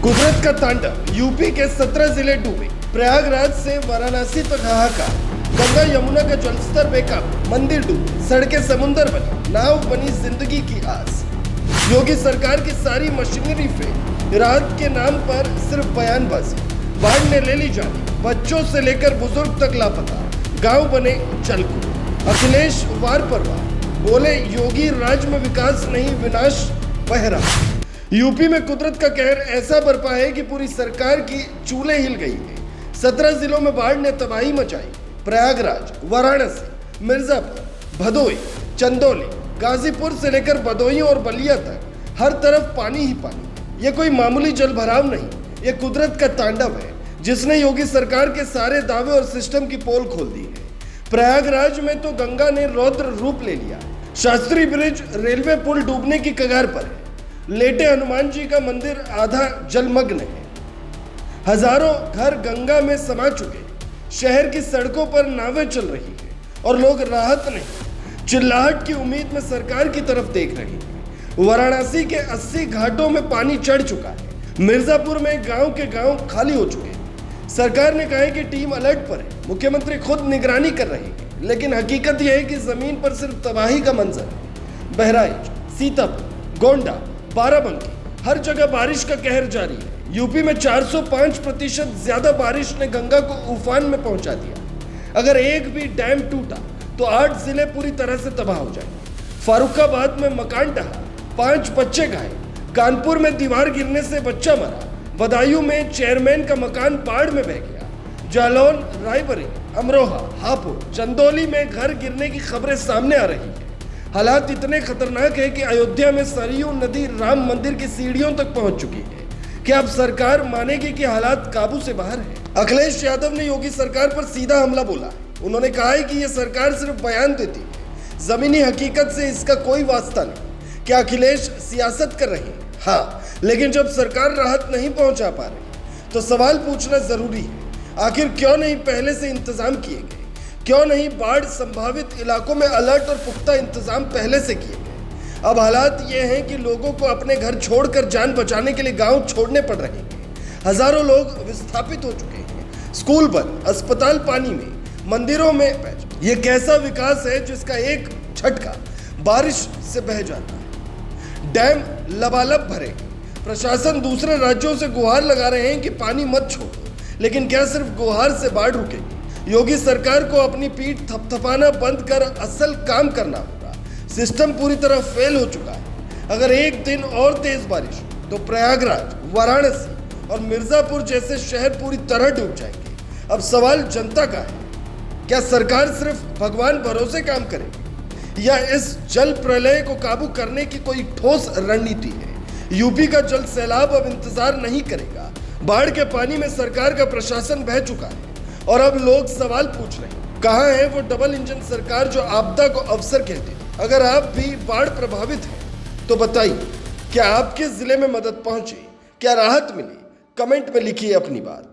कुदरत का तांडव, यूपी के 17 जिले डूबे। प्रयागराज से वाराणसी तक हाहाकार। गंगा यमुना का जलस्तर बेकाबू, मंदिर डूबे, सड़कें समुंदर बनी, नाव बनी जिंदगी की आस। योगी सरकार की सारी मशीनरी फेल, राहत के नाम पर सिर्फ बयानबाजी। बाढ़ ने ले ली जान, बच्चों से लेकर बुजुर्ग तक लापता, गांव बने जलकुंड। अखिलेश वार पर वार बोले, योगी राज में विकास नहीं विनाश बह रहा। यूपी में कुदरत का कहर ऐसा बरपा है कि पूरी सरकार की चूल्हे हिल गई है। 17 जिलों में बाढ़ ने तबाही मचाई। प्रयागराज, वाराणसी, मिर्जापुर, भदोई, चंदौली, गाजीपुर से लेकर भदोई और बलिया तक हर तरफ पानी ही पानी। ये कोई मामूली जल भराव नहीं, ये कुदरत का तांडव है जिसने योगी सरकार के सारे दावे और सिस्टम की पोल खोल दी है। प्रयागराज में तो गंगा ने रौद्र रूप ले लिया। शास्त्री ब्रिज रेलवे पुल डूबने की कगार पर है। लेटे हनुमान जी का मंदिर आधा जलमग्न है। हजारों घर गंगा में समा चुके। शहर की सड़कों पर नावें चल रही है और लोग राहत नहीं, चिल्लाहट की उम्मीद में सरकार की तरफ देख रहे हैं। वाराणसी के 80 घाटों में पानी चढ़ चुका है। मिर्जापुर में गांव के गांव खाली हो चुके हैं। सरकार ने कहा है कि टीम अलर्ट पर है, मुख्यमंत्री खुद निगरानी कर रहे हैं, लेकिन हकीकत यह है कि जमीन पर सिर्फ तबाही का मंजर है। बहराइच, सीतापुर, गोंडा, बाराबंकी, हर जगह बारिश का कहर जारी है। यूपी में 405% ज्यादा बारिश ने गंगा को उफान में पहुंचा दिया। अगर एक भी डैम टूटा तो 8 जिले पूरी तरह से तबाह हो जाएंगे। फारुखाबाद में मकान ढहा, 5 बच्चे घायल। कानपुर में दीवार गिरने से बच्चा मरा। बदायूं में चेयरमैन का मकान बाढ़ में बह गया। जालौन, रायबरेली, अमरोहा, हापुड़, चंदौली में घर गिरने की खबरें सामने आ रही है। हालात इतने खतरनाक है कि अयोध्या में सरयू नदी राम मंदिर की सीढ़ियों तक पहुंच चुकी है। क्या अब सरकार मानेगी कि हालात काबू से बाहर है? अखिलेश यादव ने योगी सरकार पर सीधा हमला बोला। उन्होंने कहा है कि यह सरकार सिर्फ बयान देती है, जमीनी हकीकत से इसका कोई वास्ता नहीं। क्या अखिलेश सियासत कर रहे हैं? हाँ, लेकिन जब सरकार राहत नहीं पहुंचा पा रही तो सवाल पूछना जरूरी है। आखिर क्यों नहीं पहले से इंतजाम किए गए? क्यों नहीं बाढ़ संभावित इलाकों में अलर्ट और पुख्ता इंतजाम पहले से किए गए? अब हालात ये हैं कि लोगों को अपने घर छोड़कर जान बचाने के लिए गांव छोड़ने पड़ रहे हैं। हजारों लोग विस्थापित हो चुके हैं। स्कूल बंद, अस्पताल पानी में, मंदिरों में पैच। ये कैसा विकास है जिसका एक झटका बारिश से बह जाता है? डैम लबालब भरे। प्रशासन दूसरे राज्यों से गुहार लगा रहे हैं कि पानी मत छोड़ो, लेकिन क्या सिर्फ गुहार से बाढ़ रुकेगी? योगी सरकार को अपनी पीठ थपथपाना बंद कर असल काम करना होगा। सिस्टम पूरी तरह फेल हो चुका है। अगर एक दिन और तेज बारिश हो तो प्रयागराज, वाराणसी और मिर्जापुर जैसे शहर पूरी तरह डूब जाएंगे। अब सवाल जनता का है, क्या सरकार सिर्फ भगवान भरोसे काम करेगी या इस जल प्रलय को काबू करने की कोई ठोस रणनीति है? यूपी का जल सैलाब अब इंतजार नहीं करेगा। बाढ़ के पानी में सरकार का प्रशासन बह चुका है और अब लोग सवाल पूछ रहे हैं, कहाँ है वो डबल इंजन सरकार जो आपदा को अवसर कहती थी? अगर आप भी बाढ़ प्रभावित हैं तो बताइए, क्या आपके जिले में मदद पहुंची? क्या राहत मिली? कमेंट में लिखिए अपनी बात।